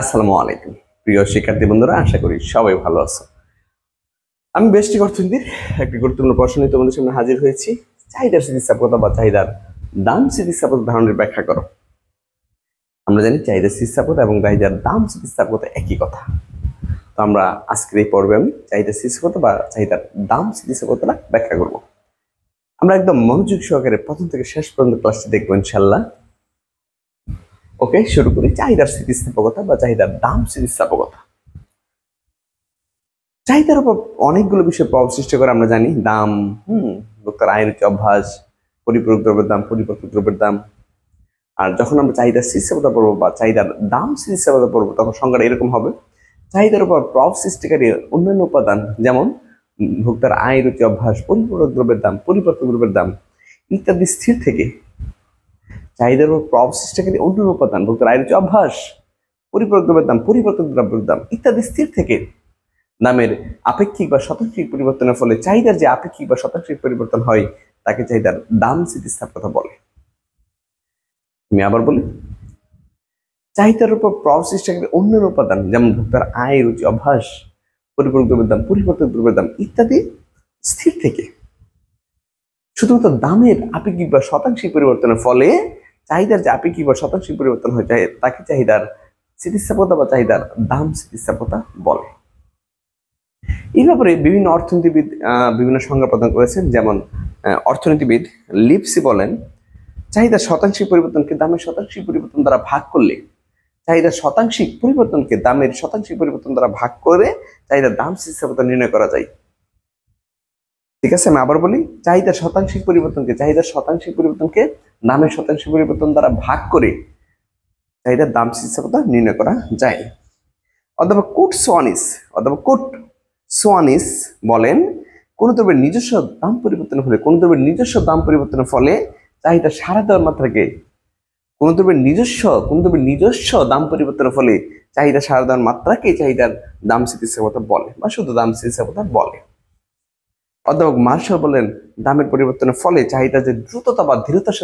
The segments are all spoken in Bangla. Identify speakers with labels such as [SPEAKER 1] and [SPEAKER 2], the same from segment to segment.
[SPEAKER 1] আসসালামু আলাইকুম প্রিয় শিক্ষার্থী বন্ধুরা, আশা করি সবাই ভালো আছো। আমি ব্যষ্টিক অর্থনীতির একটি গুরুত্বপূর্ণ প্রশ্ন নিয়ে তোমাদের সামনে হাজির হয়েছি। চাহিদার স্থিতিস্থাপকতা বা চাহিদার দাম স্থিতিস্থাপকতা ধারণের ব্যাখ্যা করো। আমরা জানি চাহিদার স্থিতিস্থাপকতা এবং চাহিদার দাম স্থিতিস্থাপকতা একই কথা। তো আমরা আজকের এই পর্বে আমি চাহিদার স্থিতিস্থাপকতা বা চাহিদার দাম স্থিতিস্থাপকতা ব্যাখ্যা করব। আমরা একদম মনোযোগ সহকারে প্রথম থেকে শেষ পর্যন্ত ক্লাসটি দেখবো ইনশাল্লাহ। ওকে, শুরু করি। চাহিদার স্থিতিস্থাপকতা বা চাহিদার দাম স্থিতিস্থাপকতা। চাহিদার উপর অনেকগুলো বিষয় প্রভাব সৃষ্টি করে আমরা জানি। দাম, ভোক্তার আয়ের রুচি, অভ্যাস, পরিপূরক দ্রব্যের দাম, পরিবর্তক দ্রব্যের দাম। আর যখন আমরা চাহিদার স্থিতিস্থাপকতা পড়বো বা চাহিদার দাম স্থিতিস্থাপকতা পড়বো, তখন সংজ্ঞাটা এরকম হবে: চাহিদার উপর প্রভাব সৃষ্টিকারী অন্যান্য উপাদান যেমন ভোক্তার আয়, রুচি, অভ্যাস, পরিপূরক দ্রব্যের দাম, পরিবর্তক দ্রব্যের দাম ইত্যাদি স্থির থেকে চাহিদার উপর প্রভাব সৃষ্টিকারী অন্যান্য উপাদান ভোক্তার আয়, রুচি, অভ্যাস, পরিপূরক দ্রব্যের দাম, পরিবর্তক দ্রব্যের দাম ইত্যাদি স্থির থেকে দামের আপেক্ষিক বা শতাংশিক পরিবর্তনের ফলে চাহিদার যে আপেক্ষিক বা শতাংশিক পরিবর্তন হয় তাকে চাহিদার দাম স্থিতিস্থাপকতা বলে। আমি আবার বলি, চাহিদার উপর প্রভাব সৃষ্টিকারী অন্যান্য উপাদান যেমন ভোক্তার আয়, রুচি, অভ্যাস, পরিপূরক দ্রব্যের দাম, পরিবর্তক দ্রব্যের দাম ইত্যাদি স্থির থেকে শুধুমাত্র দামের আপেক্ষিক বা শতাংশিক পরিবর্তনের ফলে চাহিদার যে আপেক্ষিক বা শতাংশিক পরিবর্তন হয় তাকে চাহিদার স্থিতিস্থাপকতা বা চাহিদার দাম স্থিতিস্থাপকতা বলে। এই ব্যাপারে বিভিন্ন অর্থনীতিবিদ বিভিন্ন সংজ্ঞা প্রদান করেছেন। যেমন অর্থনীতিবিদ লিপসি বলেন, চাহিদার শতাংশিক পরিবর্তনকে দামের শতাংশিক পরিবর্তন দ্বারা ভাগ করলে চাহিদার শতাংশিক পরিবর্তনকে দামের শতাংশিক পরিবর্তন দ্বারা ভাগ করে চাহিদার দাম স্থিতিস্থাপকতা নির্ণয় করা যায়। ঠিক আছে, আমি আবার বলি, চাহিদার শতাংশিক পরিবর্তনকে দামের শতাংশিক পরিবর্তন দ্বারা ভাগ করে চাহিদার দাম স্থিতিস্থাপকতা নির্ণয় করা যায়। অধ্যাপক কোট সোয়ানিস বলেন, কোন দ্রব্যের নিজস্ব দাম পরিবর্তনের ফলে চাহিদা সাড়া দেওয়ার মাত্রাকে কোন দ্রব্যের নিজস্ব দাম পরিবর্তনের ফলে চাহিদা সাড়া দেওয়ার মাত্রাকে চাহিদার দাম স্থিতিস্থাপকতা বলে বা শুধু দাম স্থিতিস্থাপকতা বলে। অধ্যাপক মার্শাল বলেন, দামের পরিবর্তনের ফলে চাহিদা যে দ্রুততা বা ধীরতার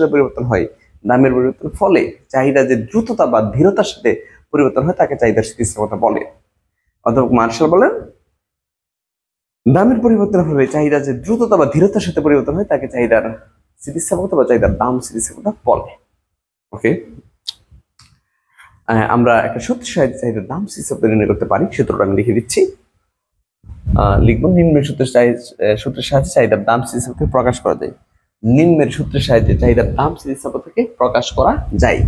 [SPEAKER 1] সাথে পরিবর্তন হয় তাকে চাহিদার স্থিতিস্থাপকতা বলে। অধ্যাপক মার্শাল বলেন, দামের পরিবর্তনের ফলে চাহিদা যে দ্রুততা বা ধীরতার সাথে পরিবর্তন হয় তাকে চাহিদার স্থিতিস্থাপকতা বা চাহিদার দাম স্থিতিস্থাপকতা বলে। ওকে, আমরা একটা সূত্রের সাহায্যে চাহিদার দাম স্থিতিস্থাপকতা নির্ণয় করতে পারি। সূত্রটা আমি লিখে দিচ্ছি, লিখবো। নিম্নের সূত্রের সাহায্যে চাহিদার দাম স্থিতিস্থাপকতা প্রকাশ করা যায়। নিম্নের সূত্রের সাহায্যে চাহিদার দাম স্থিতিস্থাপকতাকে প্রকাশ করা যায়।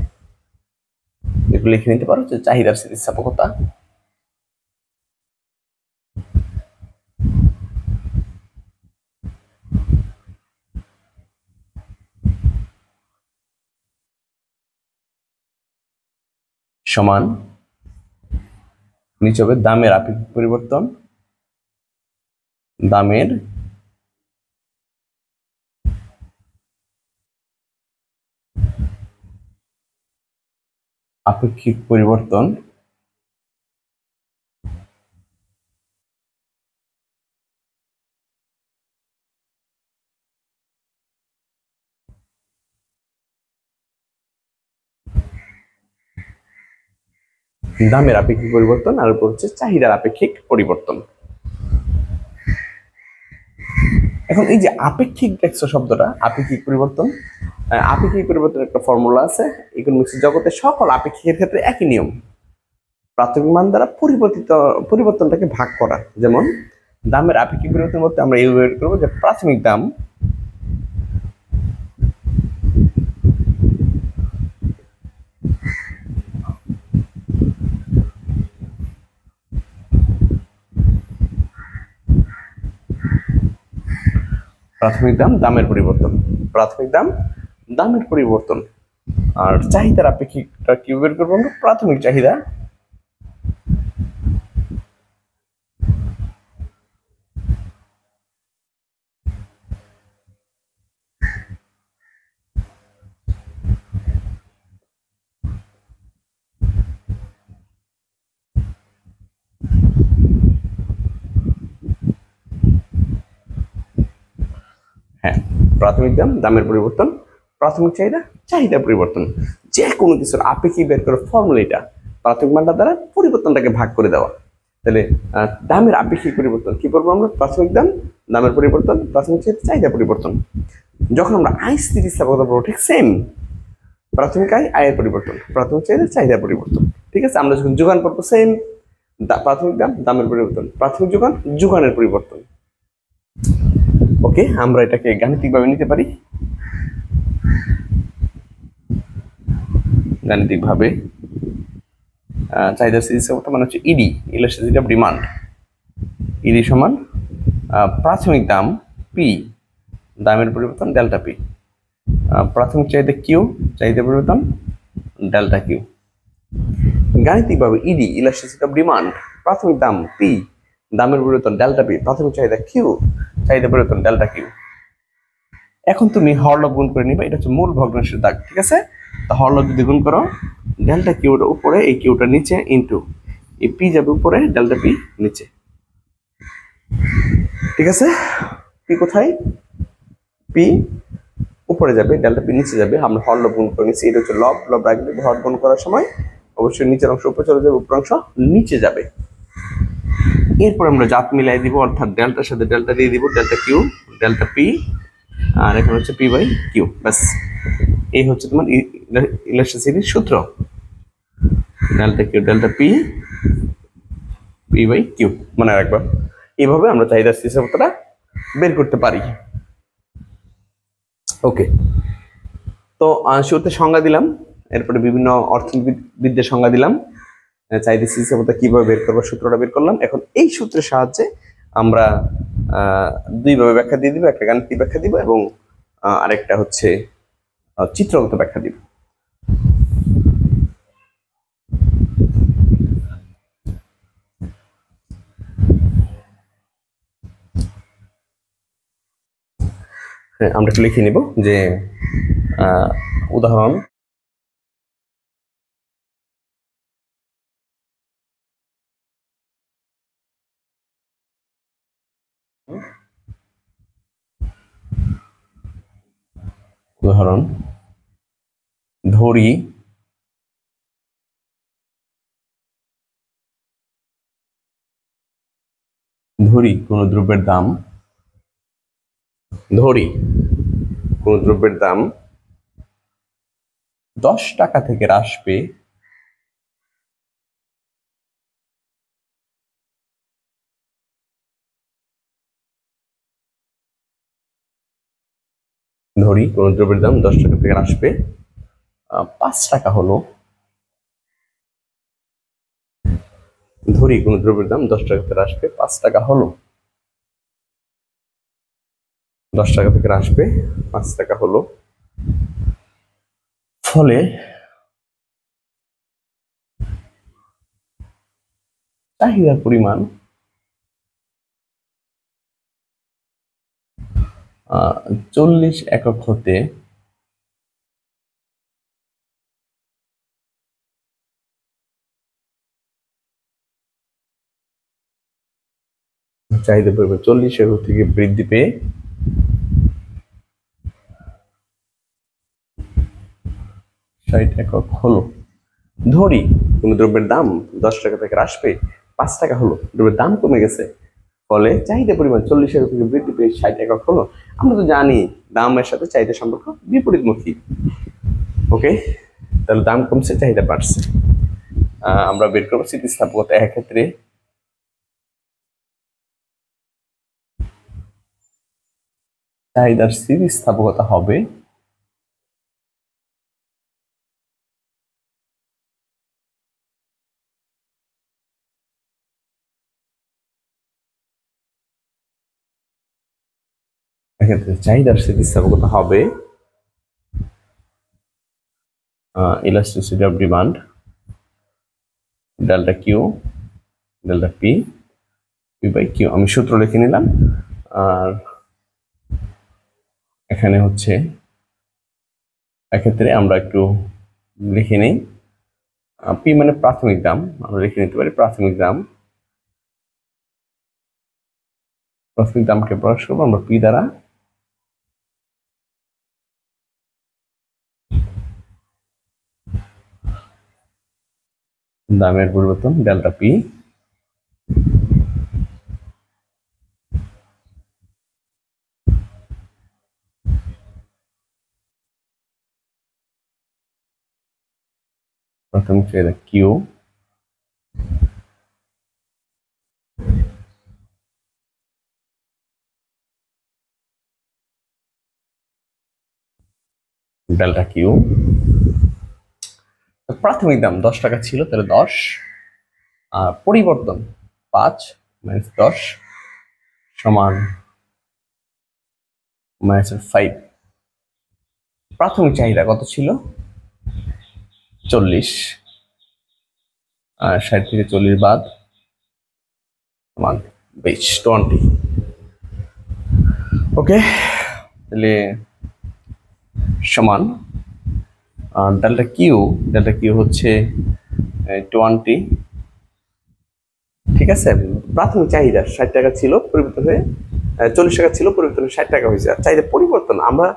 [SPEAKER 1] এগুলো লিখে নিতে পারো যে চাহিদার স্থিতিস্থাপকতা সমান নিচে হবে দামের আপেক্ষিক পরিবর্তন, দামের আপেক্ষিক পরিবর্তন দামের আপেক্ষিক পরিবর্তন আর উপর হচ্ছে চাহিদার আপেক্ষিক পরিবর্তন। এখন এই যে আপেক্ষিক দেখছো শব্দটা, আপেক্ষিক পরিবর্তনের একটা ফর্মুলা আছে। ইকোনমিক্স জগতে সকল আপেক্ষিকের ক্ষেত্রে একই নিয়ম, প্রাথমিক মান দ্বারা পরিবর্তনটাকে ভাগ করা। যেমন দামের আপেক্ষিক পরিবর্তন বলতে আমরা এই বের করবো যে প্রাথমিক দাম দামের পরিবর্তন, আর চাহিদার আপেক্ষিকটা কি বের করবো আমরা? প্রাথমিক চাহিদা প্রাথমিক দাম দামের পরিবর্তন, প্রাথমিক চাহিদা চাহিদা পরিবর্তন। যে কোনো কিছুর আপেক্ষিক বের করার ফর্মুলা এটা। প্রাথমিক মানটা দ্বারা পরিবর্তনটাকে ভাগ করে দেওয়া। তাহলে দামের আপেক্ষিক পরিবর্তন কি করবো আমরা? প্রাথমিক দাম, দামের পরিবর্তন, প্রাথমিক চাহিদা পরিবর্তন। যখন আমরা আয় স্থিতিস্থাপকতা পড়বো ঠিক সেম, প্রাথমিক আয় আয়ের পরিবর্তন, প্রাথমিক চাহিদা চাহিদা পরিবর্তন। ঠিক আছে, আমরা যখন যোগান পড়বো সেম, প্রাথমিক দাম দামের পরিবর্তন, প্রাথমিক যোগান যোগানের পরিবর্তন। ওকে, আমরা এটাকে গাণিতিকভাবে নিতে পারি। গাণিতিকভাবে চাহিদা স্থিতিস্থাপকতা মানে হচ্ছে ED, elasticity of demand. ED সমান প্রাথমিক দাম পি, দামের পরিবর্তন ডেল্টা পি, প্রাথমিক চাহিদা কিউ, চাহিদা পরিবর্তন ডেল্টা কিউ। গাণিতিকভাবে ইডি, ইলাস্টিসিটি অফ ডিমান্ড, প্রাথমিক দাম পি, দামের পরিবর্তন ডেল্টা পি, প্রাথমিক চাহিদা কিউ, চাহিদা পরিবর্তন ডেল্টা কিউ। এখন তুমি হরলব গুণ করে নিবা, এটা হচ্ছে মূল ভগ্নাংশের দাগ। ঠিক আছে, তা হরলব যদি গুণ করো, ডেল্টা কিউটা উপরে, এই কিউটা নিচে, ইনটু এই পি যাবে উপরে, ডেল্টা পি নিচে। ঠিক আছে, পি কোথায়? পি উপরে যাবে, ডেল্টা পি নিচে যাবে। আমরা হরলব গুণ করে নিচ্ছি, এটা হচ্ছে লব, লব রাখলে হর গুণ করার সময় অবশ্যই নিচের অংশ উপরে চলে যাবে, উপর অংশ নিচে যাবে। এরপর আমরা জাত মিলাই দিব, অর্থাৎ ডেল্টার সাথে ডেল্টা দিয়ে দিব, ডেল্টা কিউ, ডেল্টা পি, আর এখন হচ্ছে পি বাই কিউ। ব্যাস, এই হচ্ছে তোমার ইলাস্টিসিটির সূত্র, delta Q delta P, P by Q. মনে রাখবা, এইভাবে আমরা চাহিদা স্থিতিস্থাপকতাটা বের করতে পারি। ওকে, তো শুরুতে সংজ্ঞা দিলাম, এরপরে বিভিন্ন অর্থনীতিবিদদের সংজ্ঞা দিলাম, চাহিদা স্থিতিস্থাপকতা কিভাবে বের করবো সূত্রটা বের করলাম। এখন এই সূত্রের সাহায্যে আমরা দুইভাবে ব্যাখ্যা দিয়ে দিব, একটা গাণিতিক ব্যাখ্যা দিব এবং আরেকটা হচ্ছে চিত্রগত ব্যাখ্যা দিব। হ্যাঁ, আমরা একটু লিখে নিব যে উদাহরণ উদাহরণ ধরি কোন দ্রব্যের দাম, ধরি কোন দ্রব্যের দাম 10 টাকা থেকে হ্রাস পেয়ে ধরি কোন দ্রব্যের দাম 10 টাকা থেকে হ্রাস পেয়ে 5 টাকা হলো। ধরি কোন দ্রব্যের দাম 10 টাকা থেকে হ্রাস পেয়ে 5 টাকা হলো। 10 টাকা থেকে হ্রাস পেয়ে 5 টাকা হলো, ফলে চাহিদার পরিমাণ 40 একক হতে চাহিদা পরিমাণ 40 একক থেকে বৃদ্ধি পেয়ে 60 একক হলো। ধরি কোন দ্রব্যের দাম 10 টাকা থেকে হ্রাস পেয়ে 5 টাকা হলো, দ্রব্যের দাম কমে গেছে, ফলে চাহিদা পরিমাণ 40 একক থেকে বৃদ্ধি পেয়ে 60 একক হলো। আমরা তো জানি দামের সাথে চাহিদা সম্পর্ক বিপরীতমুখী। ওকে, তাহলে দাম কমছে, চাহিদা বাড়ছে। আমরা বের করবো স্থিতিস্থাপকতা। এক্ষেত্রে চাহিদার স্থিতিস্থাপকতা হবে এক্ষেত্রে চাহিদার স্থিতিস্থাপকতা হবে elasticity of demand delta Q delta P, P by Q. আমি সূত্র লিখে নিলাম, আর এখানে হচ্ছে এক্ষেত্রে আমরা একটু লিখে নিই, পি মানে প্রাথমিক দাম, আমরা লিখে নিতে পারি প্রাথমিক দাম। প্রাথমিক দামকে প্রকাশ করবো আমরা পি দ্বারা, দামের পরিবর্তন ডেল্টা পি প্রাথমিক চাহিদা কিউ ডেল্টা কিউ। প্রাথমিক দাম 10 টাকা ছিল, তাহলে 10 আর পরিবর্তন 5 মাইনাস 10 সমান -5। প্রাথমিক চাহিদা কত ছিল? 40, আর 60 থেকে 40 বাদ সমান 20। ওকে, তাহলে সমান ডেল্টা কিউ হচ্ছে 20। ঠিক আছে, প্রাথমিক চাহিদা 60 টাকা ছিল, পরিবর্তন হয়ে 40 টাকা ছিল, পরিবর্তন হয়ে 60 টাকা হয়েছে। আর চাহিদা পরিবর্তন, আমরা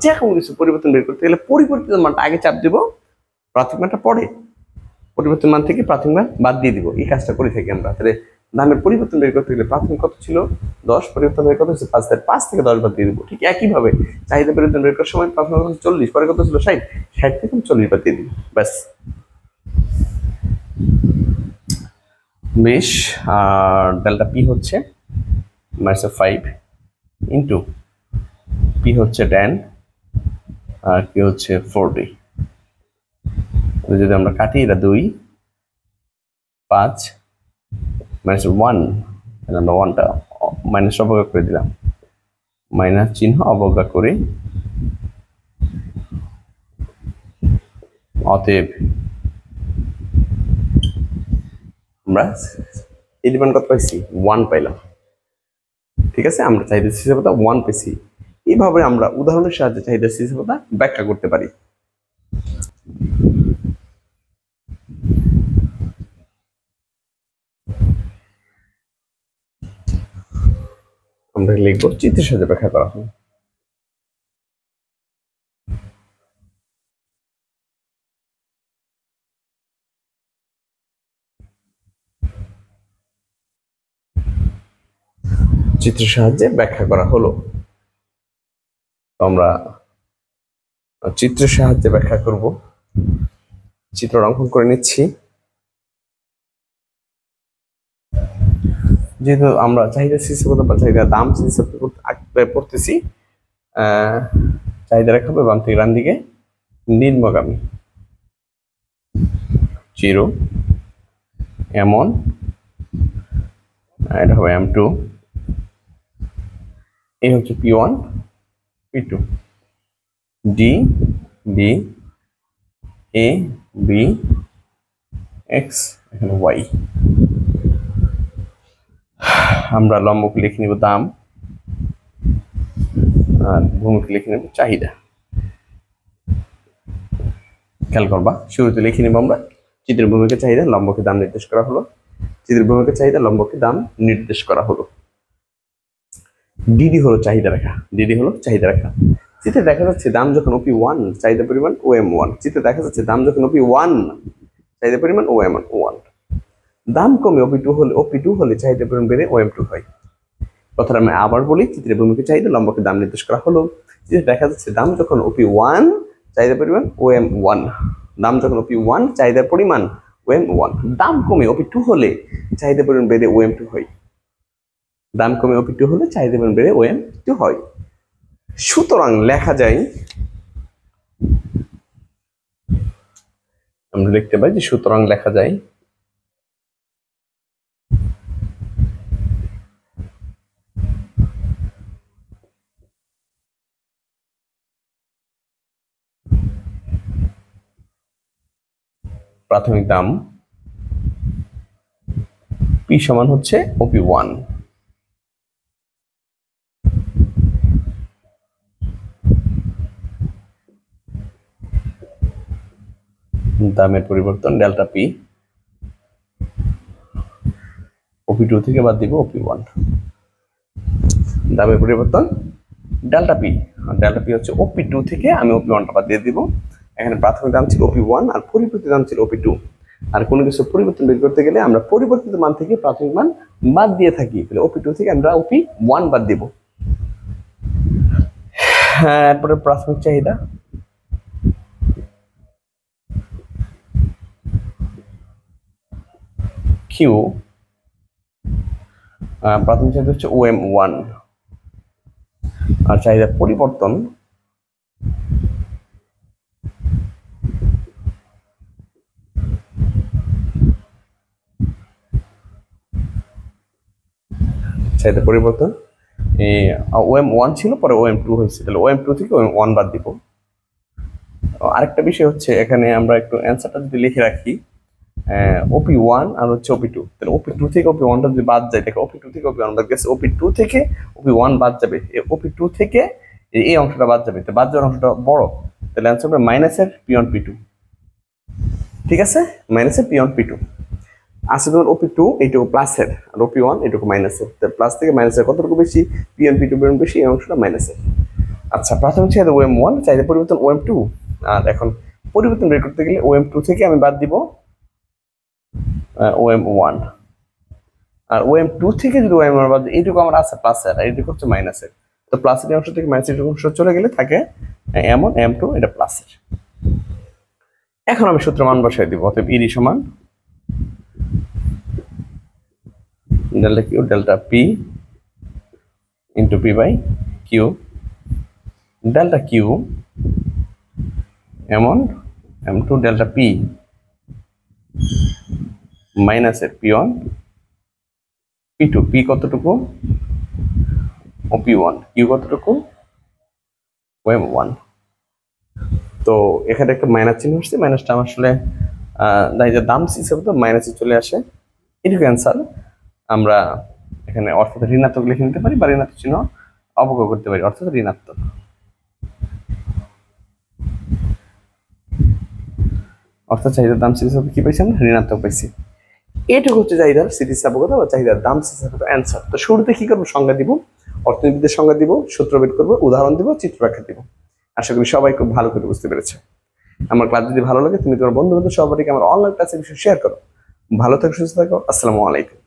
[SPEAKER 1] যে কোনো কিছু পরিবর্তন বের করতে গেলে পরিবর্তিত মানটা আগে চাপ দিব, প্রাথমিক মানটা পরে, পরিবর্তন মান থেকে প্রাথমিক মান বাদ দিয়ে দিব। এই কাজটা করে থাকি আমরা। তাহলে দামের পরিবর্তন বের করতে গেলে প্রাথমিক কত ছিল? 10, পরিবর্তন হয়ে কত হচ্ছে 5, 5 থেকে 10 বাদ দিয়ে দিব। ঠিক একইভাবে চাহিদা পরিবর্তন বের করার সময় প্রাথমিক 40, পরে কত ছিল 60, 60 থেকে 40 বাদ দিয়ে দিব, ব্যাস। 20 আর ডেল্টা পি হচ্ছে -5 ইন্টু পি হচ্ছে 10 আর কি হচ্ছে 40। যদি আমরা কাটি, এটা 2, 5 -1, তাহলে আমরা 1টা মাইনাস অবজ্ঞা করে দিলাম, মাইনাস চিহ্ন অবজ্ঞা করে, অতএব আমরা এলিমেন্ট কত পাইছি? 1 পাইলাম। ঠিক আছে, আমরা চাহিদা স্থিতিশীলতা 1 পেয়েছি। এইভাবে আমরা উদাহরণের সাহায্যে চাহিদা স্থিতিশীলতা ব্যাখ্যা করতে পারি। আমরা লিখব চিত্রের সাহায্যে ব্যাখ্যা করা হয়। চিত্রের সাহায্যে ব্যাখ্যা করা হলো। আমরা চিত্রের সাহায্যে ব্যাখ্যা করব। চিত্র অঙ্কন করে নিচ্ছি। যেহেতু আমরা চাহিদা স্থিতিশীলতা বা চাহিদা দাম স্থিতিশীলতা পড়তেছি, চাহিদা রেখা হবে বাম থেকে ডান দিকে নিম্নগামী, 0 M1, এটা হবে M2, এই হচ্ছে P1, P2, D, B, A, B, X, এখানে Y। আমরা লম্বকে লিখে নিব দাম আর ভূমিকে লিখে নেব চাহিদা। খেয়াল করবা, শুরুতে লিখে নিব আমরা চিত্রের ভূমিকে চাহিদা, লম্বকে দাম নির্দেশ করা হলো। চিত্রের ভূমিকে চাহিদা, লম্বকে দাম নির্দেশ করা হলো। ডিডি হলো চাহিদা রেখা, ডিডি হলো চাহিদা রেখা। চিত্রে দেখা যাচ্ছে দাম যখন OP1, চাহিদা পরিমাণ OM1। চিত্রে দেখা যাচ্ছে দাম যখন OP1, চাহিদা পরিমাণ OM1। দাম কমে OP2 হলে চাহিদা পরিমাণ বেড়ে OM2 হয়। কথাটা আমি আবার বলি, চিত্রের ভূমিকে চাহিদা, লম্বকে দাম নির্দেশ করা হলো। চিত্রে দেখা যাচ্ছে দাম যখন OP1, চাহিদা পরিমাণ OM1। দাম যখন OP1, চাহিদার পরিমাণ OM1। দাম কমে OP2 হলে চাহিদা পরিমাণ বেড়ে OM2 হয়। দাম কমে OP2 হলে চাহিদা পরিমাণ বেড়ে OM2 হয়। সুতরাং লেখা যায়, আমরা লিখতে পারি যে সুতরাং লেখা যায় প্রাথমিক দাম P সমান হচ্ছে OP1। দামের পরিবর্তন ডেল্টা পি, OP2 থেকে বাদ দিব OP1। দামের পরিবর্তন ডেল্টা পি, ডেল্টা পি হচ্ছে OP2 থেকে আমি OP1টা বাদ দিয়ে দিব। এখানে প্রাথমিক দাম ছিল OP1 আর পরিবর্তিত দাম ছিল OP2। আর কোনো কিছু পরিবর্তন বের করতে গেলে আমরা পরিবর্তিত মান থেকে প্রাথমিক মান বাদ দিয়ে থাকি। তাহলে OP2 থেকে আমরা OP1 বাদ দিব। হ্যাঁ, এরপরে প্রাথমিক চাহিদা। কিউ প্রাথমিক চাহিদা হচ্ছে OM1 আর চাহিদা পরিবর্তন চাহিদা পরিবর্তন OM1 ছিল, পরে OM2 হয়েছে, তাহলে OM2 থেকে OM1 বাদ দিব। আরেকটা বিষয় হচ্ছে এখানে আমরা একটু অ্যান্সারটা যদি লিখে রাখি, OP1 আর হচ্ছে OP2, তাহলে OP2 থেকে OP1টা যদি বাদ যায়, দেখো OP2 থেকে OP1 বাদ গেছে, OP2 থেকে OP1 বাদ যাবে, OP2 থেকে এই অংশটা বাদ যাবে, তো বাদ যাওয়ার অংশটা বড়, তাহলে অ্যান্সার হবে মাইনাসের P1 P2। ঠিক আছে, মাইনাসের P1 P2 আছে তোমার OP2 এইটুকু প্লাসের, আর OP1 এইটুকু মাইনাসের, তো প্লাস থেকে মাইনাসের কতটুকু বেশি, P1 P2 বেশি, এই অংশটা মাইনাসের। আচ্ছা, প্রাথমিক চাহিদা OM1, চাহিদা পরিবর্তন OM2, আর এখন পরিবর্তন বের করতে গেলে OM2 থেকে আমি বাদ দিব OM1, আর OM2 থেকে যদি OM1 বাদ, এইটুকু আমার আছে প্লাসের আর এইটুকু হচ্ছে মাইনাসের, তো প্লাসের অংশ থেকে মাইনাসের অংশ চলে গেলে থাকে M1 M2, এটা প্লাসের। এখন আমি সূত্র মান বসাই দিব, অতএব ED সমান delta Q delta P into P by Q, delta Q M1 M2 delta P মাইনাসের P1 P2, পি কতটুকু OP1, কিউ কতটুকু OM1। তো এখানে একটা মাইনাস চিহ্ন আসছে, মাইনাসটা আমার আসলে দাম হিসাবে তো মাইনাসে চলে আসে, এটুকু অ্যান্সার। আমরা এখানে অর্থাৎ ঋণাত্মক লিখে নিতে পারি বা ঋণাত্মক চিহ্ন অবজ্ঞা করতে পারি, অর্থাৎ ঋণাত্মক। অর্থাৎ চাহিদার দাম হিসাবে কি পাইছি আমরা, ঋণাত্মক পাইছি। এইটুকু হচ্ছে চাহিদার স্থিতিস্থাপকতা বা চাহিদার দাম স্থিতিস্থাপকতা অ্যান্সার। তো শুরুতে কি করবো, সংজ্ঞা দিব, অর্থনীতির সংজ্ঞা দিব, সূত্র বের করবো, উদাহরণ দিব, চিত্র ব্যাখ্যা দিব। আশা করি সবাই খুব ভালো করে বুঝতে পেরেছে। আমার ক্লাস যদি ভালো লাগে, তুমি তোমার বন্ধু বান্ধব সবাইকে আমার অনলাইন ক্লাসের বিষয়ে শেয়ার করো। ভালো থাকো, সুস্থ থাকো, আসসালামু আলাইকুম।